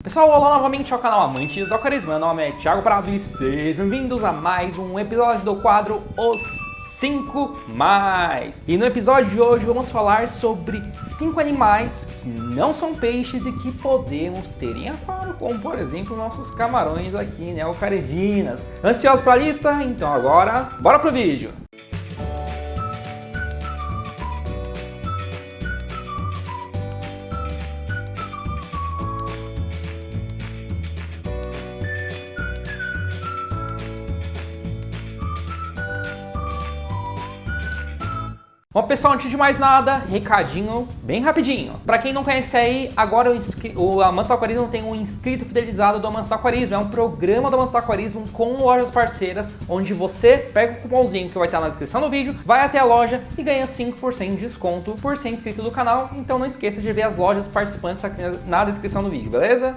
Pessoal, olá novamente ao canal Amantes do Aquarismo. Meu nome é Thiago Prado e sejam bem-vindos a mais um episódio do quadro Os 5 Mais. E no episódio de hoje vamos falar sobre 5 animais que não são peixes e que podemos ter em aquário, como por exemplo nossos camarões aqui, neocaredinas. Ansiosos para a lista? Então agora, bora pro vídeo! Bom pessoal, antes de mais nada, recadinho bem rapidinho. Para quem não conhece aí, agora o Amantes do Aquarismo tem um inscrito fidelizado do Amantes do Aquarismo. É um programa do Amantes do Aquarismo com lojas parceiras, onde você pega o cupomzinho que vai estar na descrição do vídeo, vai até a loja e ganha 5% de desconto por ser inscrito do canal. Então não esqueça de ver as lojas participantes aqui na descrição do vídeo, beleza?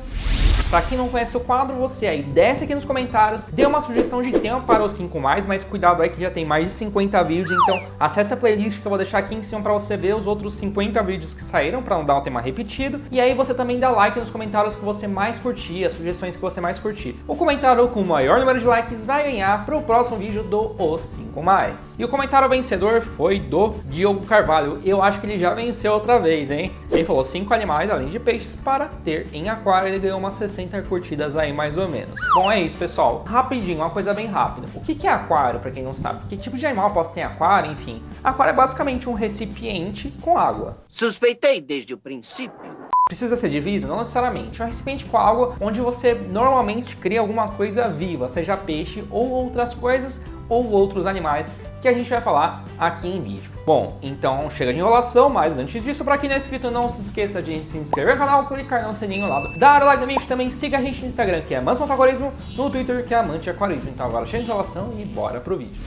Para quem não conhece o quadro, você aí desce aqui nos comentários, dê uma sugestão de tema para os 5 mais, mas cuidado aí que já tem mais de 50 vídeos, então acesse a playlist que eu vou deixar aqui em cima para você ver os outros 50 vídeos que saíram, para não dar um tema repetido. E aí você também dá like nos comentários que você mais curtir, as sugestões que você mais curtir. O comentário com o maior número de likes vai ganhar para o próximo vídeo do Os 5 Mais. E o comentário vencedor foi do Diogo Carvalho. Eu acho que ele já venceu outra vez, hein? Ele falou 5 animais além de peixes para ter em aquário. Ele ganhou umas 60 curtidas aí mais ou menos. Bom, é isso pessoal, rapidinho, uma coisa bem rápida. O que é aquário, para quem não sabe? Que tipo de animal eu posso ter em aquário? Enfim, aquário é basicamente um recipiente com água. Suspeitei desde o princípio. Precisa ser de vidro? Não necessariamente. É um recipiente com água onde você normalmente cria alguma coisa viva, seja peixe ou outras coisas ou outros animais que a gente vai falar aqui em vídeo. Bom, então chega de enrolação, mas antes disso, para quem não é inscrito, não se esqueça de se inscrever no canal, clicar no sininho ao lado, dar o like no vídeo, também siga a gente no Instagram, que é Amantes.aquarismo, no Twitter, que é Amante Aquarismo. Então agora chega de enrolação e bora pro vídeo.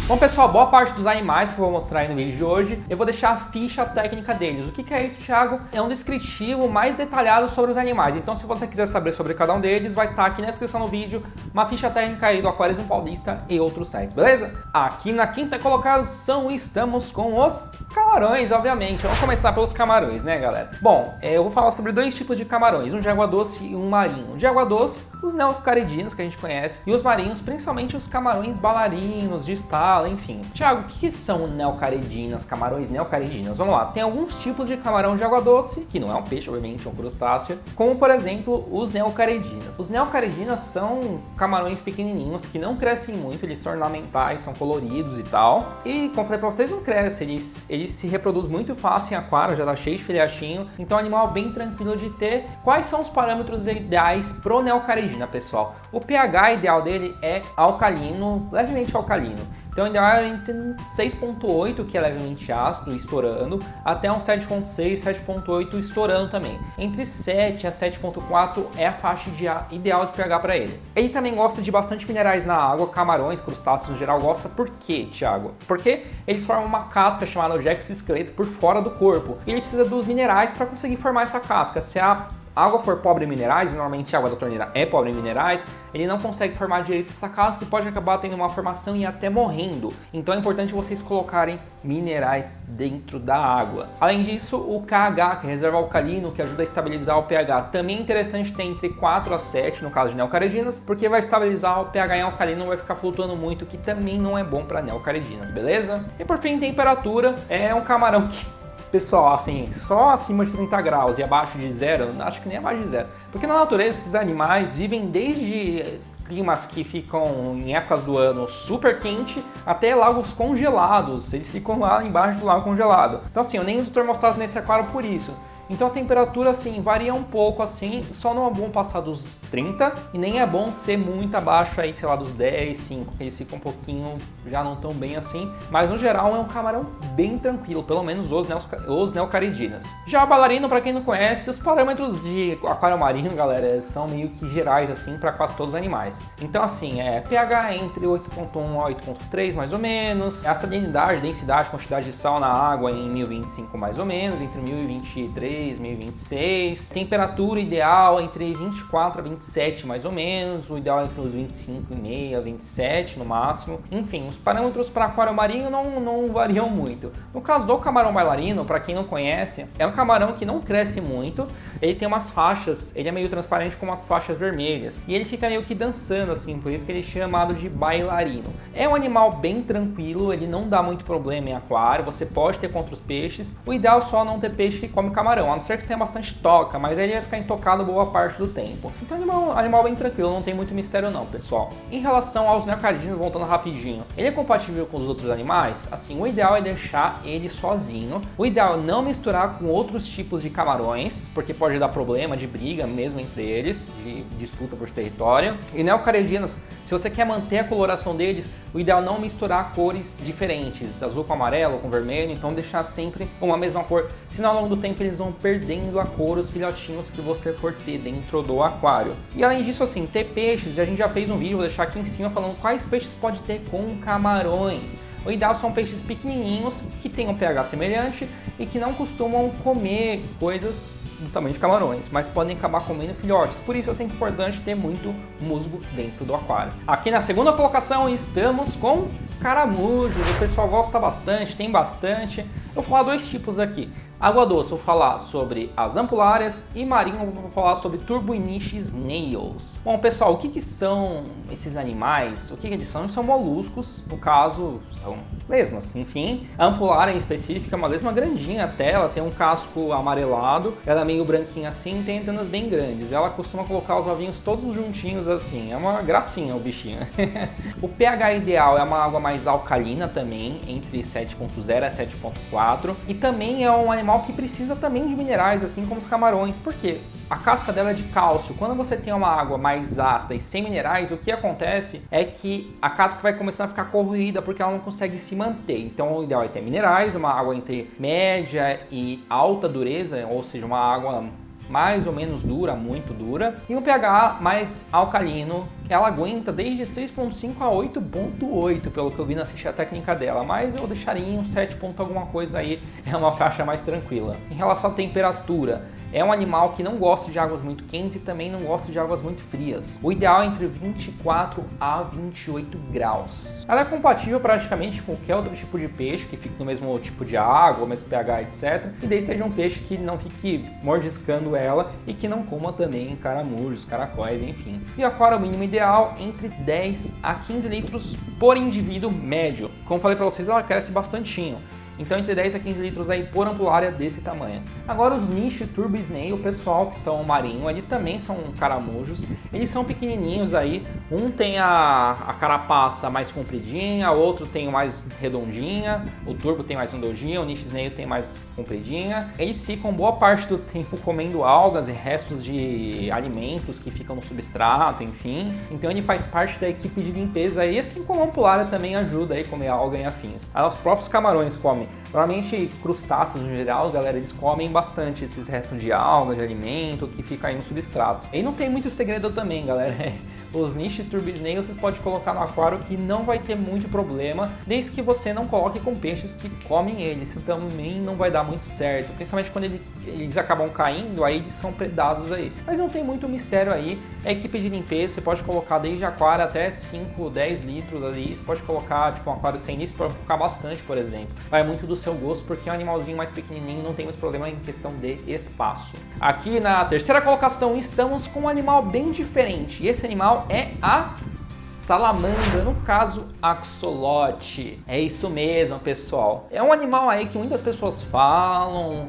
Bom pessoal, boa parte dos animais que eu vou mostrar aí no vídeo de hoje, eu vou deixar a ficha técnica deles. O que é isso, Thiago? É um descritivo mais detalhado sobre os animais. Então se você quiser saber sobre cada um deles, vai estar aqui na descrição do vídeo uma ficha técnica aí do Aquarismo Paulista e outros sites, beleza? Aqui na quinta colocação estamos com os camarões, obviamente. Vamos começar pelos camarões, né, galera? Bom, eu vou falar sobre dois tipos de camarões, um de água doce e um marinho. De água doce, os neocaredinos que a gente conhece, e os marinhos, principalmente os camarões bailarinos, de estala, enfim. Thiago, o que são neocaredinas, camarões neocaredinas? Vamos lá, tem alguns tipos de camarão de água doce, que não é um peixe, obviamente, é um crustáceo, como, por exemplo, os neocaredinas. Os neocaredinas são camarões pequenininhos, que não crescem muito, eles são ornamentais, são coloridos e tal. E, como falei pra vocês, não crescem, eles se reproduzem muito fácil em aquário, já tá cheio de filhotinho, então é um animal bem tranquilo de ter. Quais são os parâmetros ideais pro neocaredina, pessoal? O pH ideal dele é alcalino, levemente alcalino. Então o ideal é entre 6.8, que é levemente ácido, estourando, até um 7.6, 7.8 estourando também. Entre 7 a 7.4 é a faixa ideal de pH para ele. Ele também gosta de bastante minerais na água, camarões, crustáceos no geral gosta. Por quê, Thiago? Porque eles formam uma casca chamada exoesqueleto por fora do corpo. E ele precisa dos minerais para conseguir formar essa casca. Se a água for pobre em minerais, e normalmente a água da torneira é pobre em minerais, ele não consegue formar direito essa casca e pode acabar tendo uma formação e até morrendo. Então é importante vocês colocarem minerais dentro da água. Além disso, o KH, que é reserva alcalino, que ajuda a estabilizar o pH, também é interessante ter entre 4 a 7, no caso de neocaredinas, porque vai estabilizar o pH em alcalino, não vai ficar flutuando muito, que também não é bom para neocaredinas, beleza? E por fim, temperatura, é um camarão que, pessoal, assim, só acima de 30 graus e abaixo de zero, acho que nem abaixo de zero. Porque na natureza esses animais vivem desde climas que ficam em épocas do ano super quente até lagos congelados. Eles ficam lá embaixo do lago congelado. Então assim, eu nem uso termostato nesse aquário por isso. Então a temperatura assim varia um pouco assim, só não é bom passar dos 30 e nem é bom ser muito abaixo aí, sei lá, dos 10, 5, que eles ficam um pouquinho, já não tão bem assim, mas no geral é um camarão bem tranquilo, pelo menos os neocaredinas. Já o bailarino, para quem não conhece, os parâmetros de aquário marinho, galera, são meio que gerais assim para quase todos os animais. Então assim, pH entre 8.1 a 8.3 mais ou menos, a salinidade, densidade, quantidade de sal na água em 1025 mais ou menos, entre 1023 2026, meio 26. Temperatura ideal entre 24 a 27 mais ou menos, o ideal é entre os 25,5 a 27 no máximo. Enfim, os parâmetros para aquário marinho não variam muito. No caso do camarão bailarino, para quem não conhece, é um camarão que não cresce muito, ele tem umas faixas, ele é meio transparente com umas faixas vermelhas, e ele fica meio que dançando assim, por isso que ele é chamado de bailarino. É um animal bem tranquilo, ele não dá muito problema em aquário, você pode ter contra os peixes. O ideal é só não ter peixe que come camarão, a não ser que você tenha bastante toca, mas ele vai ficar intocado boa parte do tempo. Então é um animal bem tranquilo, não tem muito mistério não, pessoal. Em relação aos neocardídeos, voltando rapidinho, ele é compatível com os outros animais? Assim, o ideal é deixar ele sozinho. O ideal é não misturar com outros tipos de camarões, porque pode dar problema de briga mesmo entre eles, de disputa por território. E neocardídeos, se você quer manter a coloração deles, o ideal é não misturar cores diferentes, azul com amarelo, com vermelho, então deixar sempre uma mesma cor, senão ao longo do tempo eles vão perdendo a cor, os filhotinhos que você for ter dentro do aquário. E além disso, assim, ter peixes, a gente já fez um vídeo, vou deixar aqui em cima, falando quais peixes pode ter com camarões. O ideal são peixes pequenininhos, que tenham pH semelhante e que não costumam comer coisas do tamanho de camarões, mas podem acabar comendo filhotes. Por isso é sempre importante ter muito musgo dentro do aquário. Aqui na segunda colocação estamos com caramujos. O pessoal gosta bastante, tem bastante. Eu vou falar dois tipos aqui. Água doce, vou falar sobre as ampulárias, e marinho, vou falar sobre Turbo-Inish Snails. Bom, pessoal, o que são esses animais? O que eles são? Eles são moluscos, no caso, são lesmas, enfim. A ampulária em específico é uma lesma grandinha até, ela tem um casco amarelado, ela é meio branquinha assim, tem antenas bem grandes. Ela costuma colocar os ovinhos todos juntinhos assim, é uma gracinha o bichinho. O pH ideal é uma água mais alcalina também, entre 7.0 a 7.4, e também é um animal que precisa também de minerais, assim como os camarões. Por quê? A casca dela é de cálcio. Quando você tem uma água mais ácida e sem minerais, o que acontece é que a casca vai começar a ficar corroída porque ela não consegue se manter. Então o ideal é ter minerais, uma água entre média e alta dureza, ou seja, uma água mais ou menos dura, muito dura, e um pH mais alcalino, que ela aguenta desde 6.5 a 8.8, pelo que eu vi na ficha técnica dela, mas eu deixaria em um 7 ponto alguma coisa aí, é uma faixa mais tranquila. Em relação à temperatura, é um animal que não gosta de águas muito quentes e também não gosta de águas muito frias. O ideal é entre 24 a 28 graus. Ela é compatível praticamente com qualquer outro tipo de peixe que fique no mesmo tipo de água, mesmo pH, etc. E daí seja um peixe que não fique mordiscando ela e que não coma também caramujos, caracóis, enfim. E o aquário mínimo ideal entre 10 a 15 litros por indivíduo médio. Como falei para vocês, ela cresce bastantinho. Então entre 10 a 15 litros aí por ampulária desse tamanho. Agora os Niche Turbo Snail, o pessoal que são marinho, eles também são caramujos. Eles são pequenininhos aí. Um tem a carapaça mais compridinha, o outro tem mais redondinha. O Turbo tem mais redondinha, o Niche Snail tem mais compridinha. Eles ficam boa parte do tempo comendo algas e restos de alimentos que ficam no substrato, enfim. Então ele faz parte da equipe de limpeza e assim como a ampulária também ajuda aí a comer alga e afins. Aí os próprios camarões comem. Normalmente crustáceos no geral, galera, eles comem bastante esses restos de alga, de alimento que fica aí no substrato. E não tem muito segredo também, galera. Os Niche Turbo Snail vocês podem colocar no aquário que não vai ter muito problema, desde que você não coloque com peixes que comem eles, isso também não vai dar muito certo, principalmente quando eles acabam caindo, aí eles são predados aí. Mas não tem muito mistério aí, é equipe de limpeza, você pode colocar desde aquário até 5, 10 litros ali, você pode colocar tipo um aquário de 100 litros para colocar bastante, por exemplo. Vai muito do seu gosto, porque é um animalzinho mais pequenininho, não tem muito problema em questão de espaço. Aqui na terceira colocação estamos com um animal bem diferente, e esse animal é a salamandra, no caso axolote. É isso mesmo, pessoal. É um animal aí que muitas pessoas falam,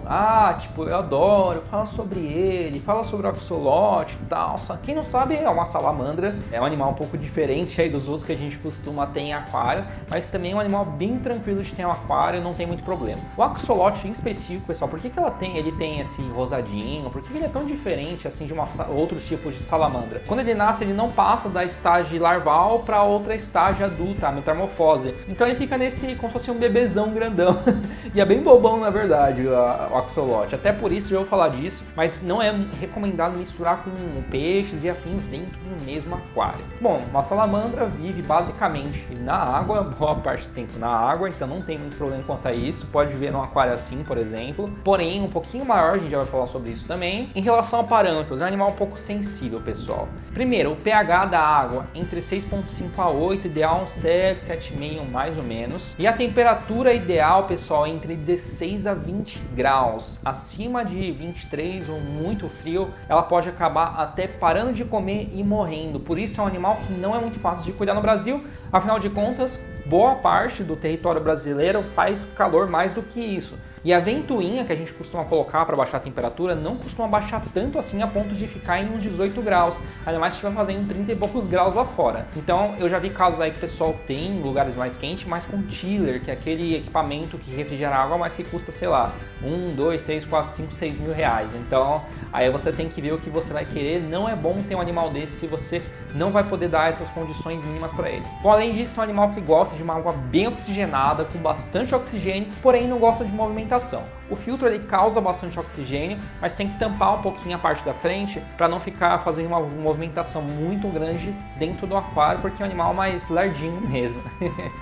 tipo, eu adoro, fala sobre ele, fala sobre o axolote e tal. Só quem não sabe é uma salamandra, é um animal um pouco diferente aí dos outros que a gente costuma ter em aquário, mas também é um animal bem tranquilo de ter em aquário, não tem muito problema. O axolote em específico, pessoal, por que ele tem esse rosadinho? Por que ele é tão diferente assim de outros tipos de salamandra? Quando ele nasce, ele não passa da estágio larval animal para outra estágio adulta, a metamorfose. Então ele fica nesse, como se fosse um bebezão grandão. E é bem bobão, na verdade, o axolote. Até por isso eu vou falar disso, mas não é recomendado misturar com peixes e afins dentro do mesmo aquário. Bom, uma salamandra vive basicamente na água, boa parte do tempo na água, então não tem muito problema quanto a isso. Pode viver num aquário assim, por exemplo. Porém, um pouquinho maior, a gente já vai falar sobre isso também. Em relação a parâmetros, é um animal um pouco sensível, pessoal. Primeiro, o pH da água entre 6,5 a 8, ideal 7, 7,5 mais ou menos. E a temperatura ideal, pessoal, é entre 16 a 20 graus. Acima de 23 ou muito frio, ela pode acabar até parando de comer e morrendo. Por isso é um animal que não é muito fácil de cuidar no Brasil. Afinal de contas, boa parte do território brasileiro faz calor mais do que isso. E a ventoinha que a gente costuma colocar para baixar a temperatura não costuma baixar tanto assim a ponto de ficar em uns 18 graus, ainda mais se estiver fazendo 30 e poucos graus lá fora. Então eu já vi casos aí que o pessoal tem lugares mais quentes, mas com chiller, que é aquele equipamento que refrigera água, mas que custa, sei lá, 1, 2, 6, 4, 5, 6 mil reais. Então aí você tem que ver o que você vai querer. Não é bom ter um animal desse se você não vai poder dar essas condições mínimas para ele. Bom, além disso, é um animal que gosta de uma água bem oxigenada, com bastante oxigênio, porém não gosta de movimentação. O filtro ele causa bastante oxigênio, mas tem que tampar um pouquinho a parte da frente para não ficar fazendo uma movimentação muito grande dentro do aquário, porque é um animal mais lardinho mesmo.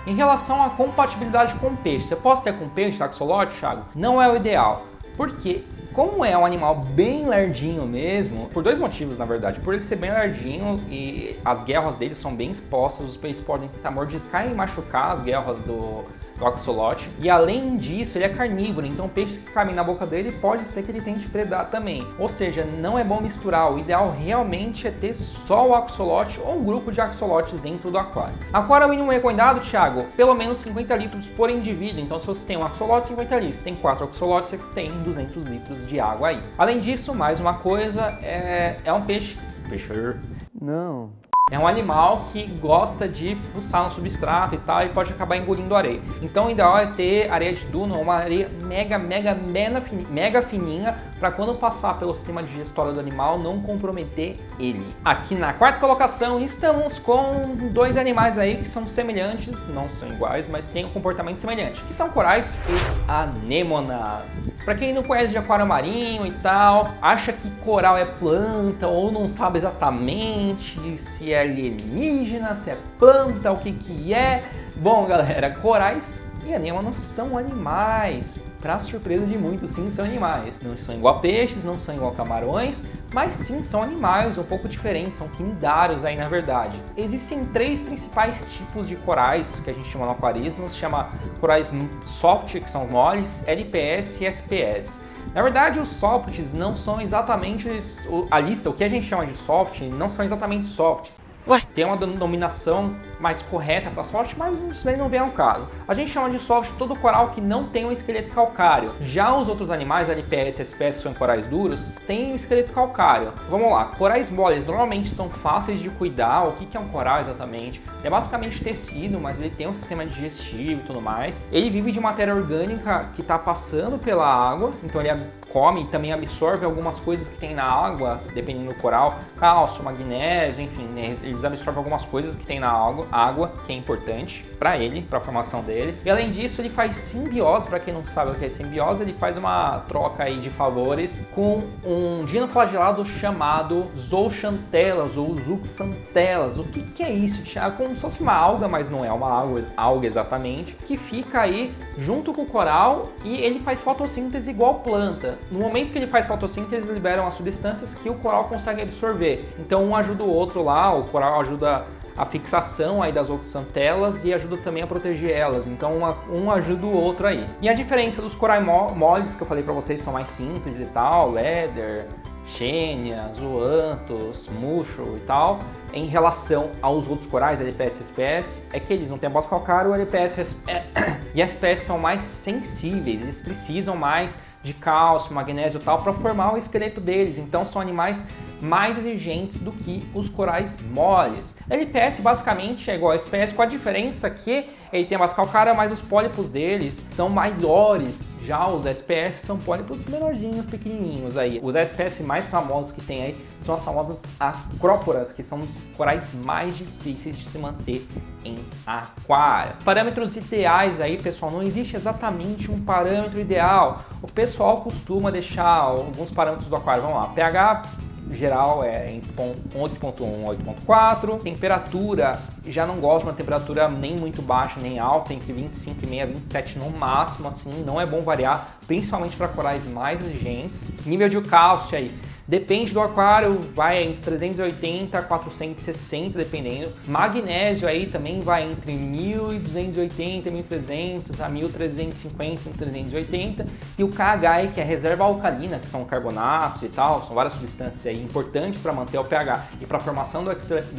Em relação à compatibilidade com peixe, você pode ter com peixe, axolote, Thiago? Não é o ideal, porque como é um animal bem lardinho mesmo, por dois motivos na verdade. Por ele ser bem lardinho e as guelras dele são bem expostas, os peixes podem tentar mordiscar e machucar as guelras do axolote. E além disso, ele é carnívoro, então peixes que cabem na boca dele pode ser que ele tente predar também. Ou seja, não é bom misturar, o ideal realmente é ter só o axolote ou um grupo de axolotes dentro do aquário. Aquário mínimo recomendado, Thiago, pelo menos 50 litros por indivíduo. Então se você tem um axolote, 50 litros. Tem 4 axolotes, você tem 200 litros de água aí. Além disso, mais uma coisa, é um peixe... Não... É um animal que gosta de fuçar no substrato e tal, e pode acabar engolindo areia. Então o ideal é ter areia de duna, uma areia mega fininha, para quando passar pelo sistema digestório do animal não comprometer ele. Aqui na quarta colocação estamos com dois animais aí que são semelhantes, não são iguais, mas têm um comportamento semelhante, que são corais e anêmonas. Para quem não conhece de aquário marinho e tal, acha que coral é planta ou não sabe exatamente se é alienígena, se é planta, o que é. Bom, galera, corais e anêmonas são animais. Para surpresa de muitos, sim, são animais. Não são igual a peixes, não são igual a camarões, mas sim são animais um pouco diferentes, são quinidários aí na verdade. Existem três principais tipos de corais que a gente chama no aquarismo, se chama corais soft, que são moles, LPS e SPS. Na verdade, os softs não são exatamente a lista, o que a gente chama de soft, não são exatamente softs. Ué? Tem uma denominação mais correta para soft, mas isso daí não vem ao caso. A gente chama de soft todo coral que não tem um esqueleto calcário. Já os outros animais, LPS e SPS, são corais duros, têm um esqueleto calcário. Vamos lá, corais moles normalmente são fáceis de cuidar. O que é um coral exatamente? É basicamente tecido, mas ele tem um sistema digestivo e tudo mais. Ele vive de matéria orgânica que está passando pela água, então ele come e também absorve algumas coisas que tem na água, dependendo do coral, cálcio, magnésio, enfim, né? Eles absorvem algumas coisas que tem na água, que é importante para ele, para a formação dele. E além disso, ele faz simbiose. Para quem não sabe o que é simbiose, ele faz uma troca aí de favores com um dinoflagelado chamado zooxantelas ou zooxantelas. O que é isso, Thiago? Como se fosse uma alga, mas não é uma alga exatamente, que fica aí junto com o coral e ele faz fotossíntese igual planta. No momento que ele faz fotossíntese, eles liberam as substâncias que o coral consegue absorver. Então um ajuda o outro lá, o coral ajuda a fixação aí das zooxantelas e ajuda também a proteger elas. Então um ajuda o outro aí. E a diferença dos corais moles que eu falei pra vocês são mais simples e tal, leather, xênia, zoanthus, muxo e tal, em relação aos outros corais, LPS e SPS, é que eles não têm a base calcário, o LPS e SPS são mais sensíveis, eles precisam mais de cálcio, magnésio e tal para formar o esqueleto deles, então são animais mais exigentes do que os corais moles. LPS basicamente é igual a SPS, com a diferença que ele tem a base calcária, mas os pólipos deles são maiores Já os SPS são pólipos menorzinhos, pequenininhos aí. Os SPS mais famosos que tem aí são as famosas acróporas, que são os corais mais difíceis de se manter em aquário. Parâmetros ideais aí, pessoal, não existe exatamente um parâmetro ideal. O pessoal costuma deixar alguns parâmetros do aquário. Vamos lá, pH geral é em 8.1 a 8.4. Temperatura, já não gosto de uma temperatura nem muito baixa nem alta, entre 25,5 e 27 no máximo, assim, não é bom variar, principalmente para corais mais exigentes. Nível de cálcio aí, depende do aquário, vai entre 380 a 460, dependendo. Magnésio aí também vai entre 1.280 e 1.300 a 1.350 e 1.380. E o KH aí, que é reserva alcalina, que são carbonatos e tal, são várias substâncias aí importantes para manter o pH e para a formação do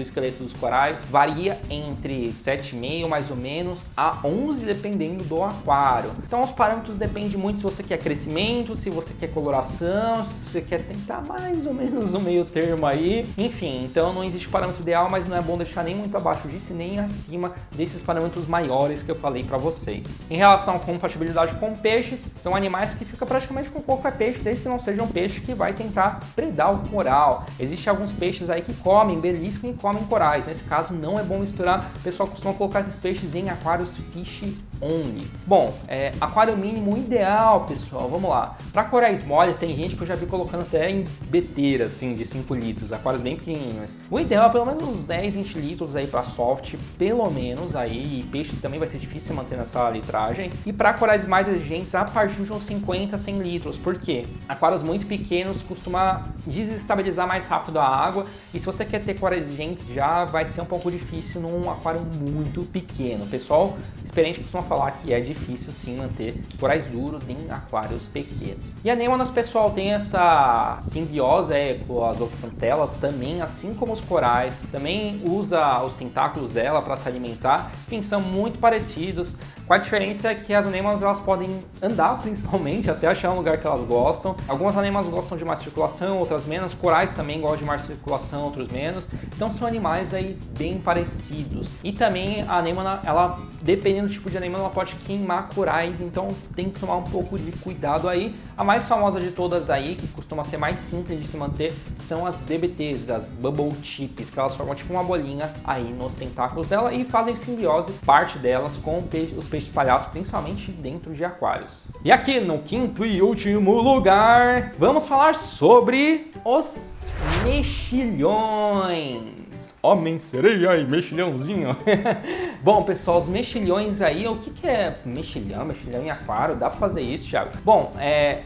esqueleto dos corais, varia entre 7,5 mais ou menos a 11, dependendo do aquário. Então os parâmetros dependem muito se você quer crescimento, se você quer coloração, se você quer tentar mais ou menos um meio termo aí. Enfim, então não existe parâmetro ideal, mas não é bom deixar nem muito abaixo disso nem acima desses parâmetros maiores que eu falei para vocês. Em relação à compatibilidade com peixes, são animais que ficam praticamente com qualquer peixe, desde que não seja um peixe que vai tentar predar o coral. Existem alguns peixes aí que comem, beliscam e comem corais. Nesse caso não é bom misturar, o pessoal costuma colocar esses peixes em aquários fish only. Bom, aquário mínimo ideal, pessoal, vamos lá. Para corais moles, tem gente que eu já vi colocando até em beteira, assim, de 5 litros, aquários bem pequenininhos. O ideal é pelo menos uns 10, 20 litros aí para soft, pelo menos aí, e peixe também vai ser difícil manter nessa litragem. E para corais mais exigentes, a partir de uns 50, 100 litros. Por quê? Aquários muito pequenos costuma desestabilizar mais rápido a água, e se você quer ter corais exigentes, já vai ser um pouco difícil num aquário muito pequeno. O pessoal experiente costuma falar que é difícil sim manter corais duros em aquários pequenos. E a Anemonas, pessoal, tem essa simbiose com as oxantelas também, assim como os corais, também usa os tentáculos dela para se alimentar. Enfim, são muito parecidos. Com a diferença é que as anemonas elas podem andar, principalmente, até achar um lugar que elas gostam. Algumas anemonas gostam de mais circulação, outras menos. Corais também gostam de mais circulação, outros menos. Então são animais aí bem parecidos. E também a anêmona, ela, dependendo do tipo de anêmona, ela pode queimar corais, então tem que tomar um pouco de cuidado aí. A mais famosa de todas aí, que costuma ser mais simples de se manter, são as BBTs, as Bubble Tips, que elas formam tipo uma bolinha aí nos tentáculos dela e fazem simbiose, parte delas, com os peixes palhaços, principalmente dentro de aquários. E aqui no quinto e último lugar, vamos falar sobre os mexilhões. Homem-sereia e mexilhãozinho. Bom, pessoal, os mexilhões aí, o que é mexilhão? Mexilhão em aquário, dá pra fazer isso, Thiago? Bom,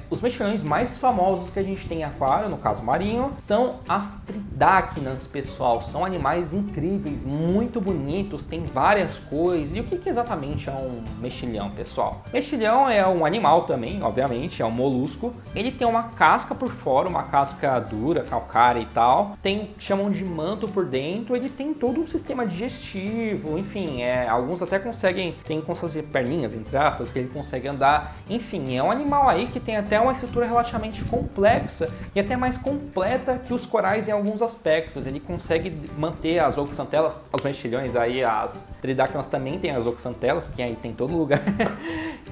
os mexilhões mais famosos que a gente tem em aquário, no caso marinho, são as tridáquinas, pessoal. São animais incríveis, muito bonitos, tem várias cores. E o que exatamente é um mexilhão, pessoal? Mexilhão é um animal também, obviamente, é um molusco. Ele tem uma casca por fora, uma casca dura, calcária e tal. Chamam de manto por dentro. Ele tem todo um sistema digestivo, enfim, alguns até conseguem, tem como fazer perninhas, entre aspas, que ele consegue andar, enfim, é um animal aí que tem até uma estrutura relativamente complexa e até mais completa que os corais em alguns aspectos. Ele consegue manter as oxantelas, os mexilhões aí, as tridáquinas também tem as oxantelas, que aí tem todo lugar,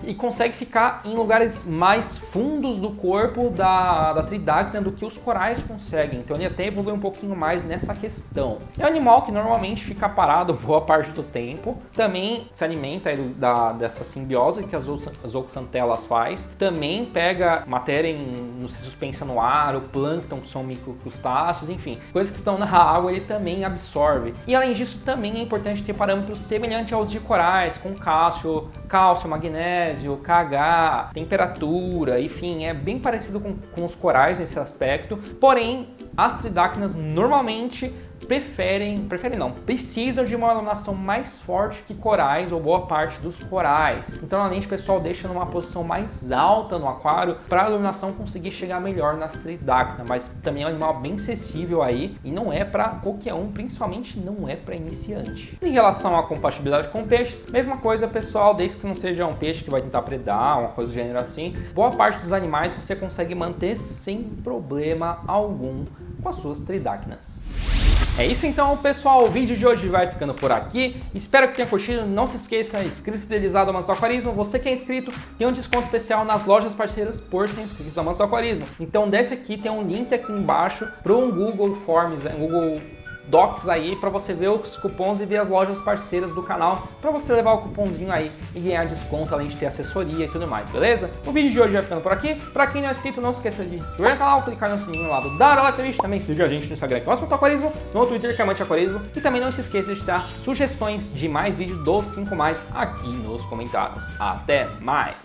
e consegue ficar em lugares mais fundos do corpo da tridáquina do que os corais conseguem, então ele até evolui um pouquinho mais nessa questão. É um animal que normalmente fica parado boa parte do tempo, também se alimenta dessa simbiose que as oxantelas faz, também pega matéria se suspensa no ar, o plâncton, que são microcrustáceos, enfim, coisas que estão na água ele também absorve. E além disso também é importante ter parâmetros semelhantes aos de corais, com cálcio, magnésio, KH, temperatura, enfim, é bem parecido com os corais nesse aspecto, porém as tridáquinas normalmente precisam de uma iluminação mais forte que corais ou boa parte dos corais. Então, normalmente o pessoal deixa numa posição mais alta no aquário para a iluminação conseguir chegar melhor nas tridáquinas, mas também é um animal bem sensível aí e não é para qualquer um, principalmente não é para iniciante. Em relação à compatibilidade com peixes, mesma coisa, pessoal, desde que não seja um peixe que vai tentar predar, uma coisa do gênero assim, boa parte dos animais você consegue manter sem problema algum com as suas tridáquinas. É isso então, pessoal, o vídeo de hoje vai ficando por aqui, espero que tenha curtido, não se esqueça, inscrito fidelizado ao Manso do Aquarismo, você que é inscrito tem um desconto especial nas lojas parceiras por ser inscrito ao Manso do Aquarismo, então desce aqui, tem um link aqui embaixo para um Google Forms, um Google Docs aí para você ver os cupons e ver as lojas parceiras do canal para você levar o cupomzinho aí e ganhar desconto além de ter assessoria e tudo mais, beleza? O vídeo de hoje vai ficando por aqui. Para quem não é inscrito, não se esqueça de se inscrever no canal, clicar no sininho lá do Dar Like List, também siga a gente no Instagram que é Manso do Aquarismo, no Twitter que é Amante Aquarismo e também não se esqueça de dar sugestões de mais vídeos dos 5 mais aqui nos comentários. Até mais!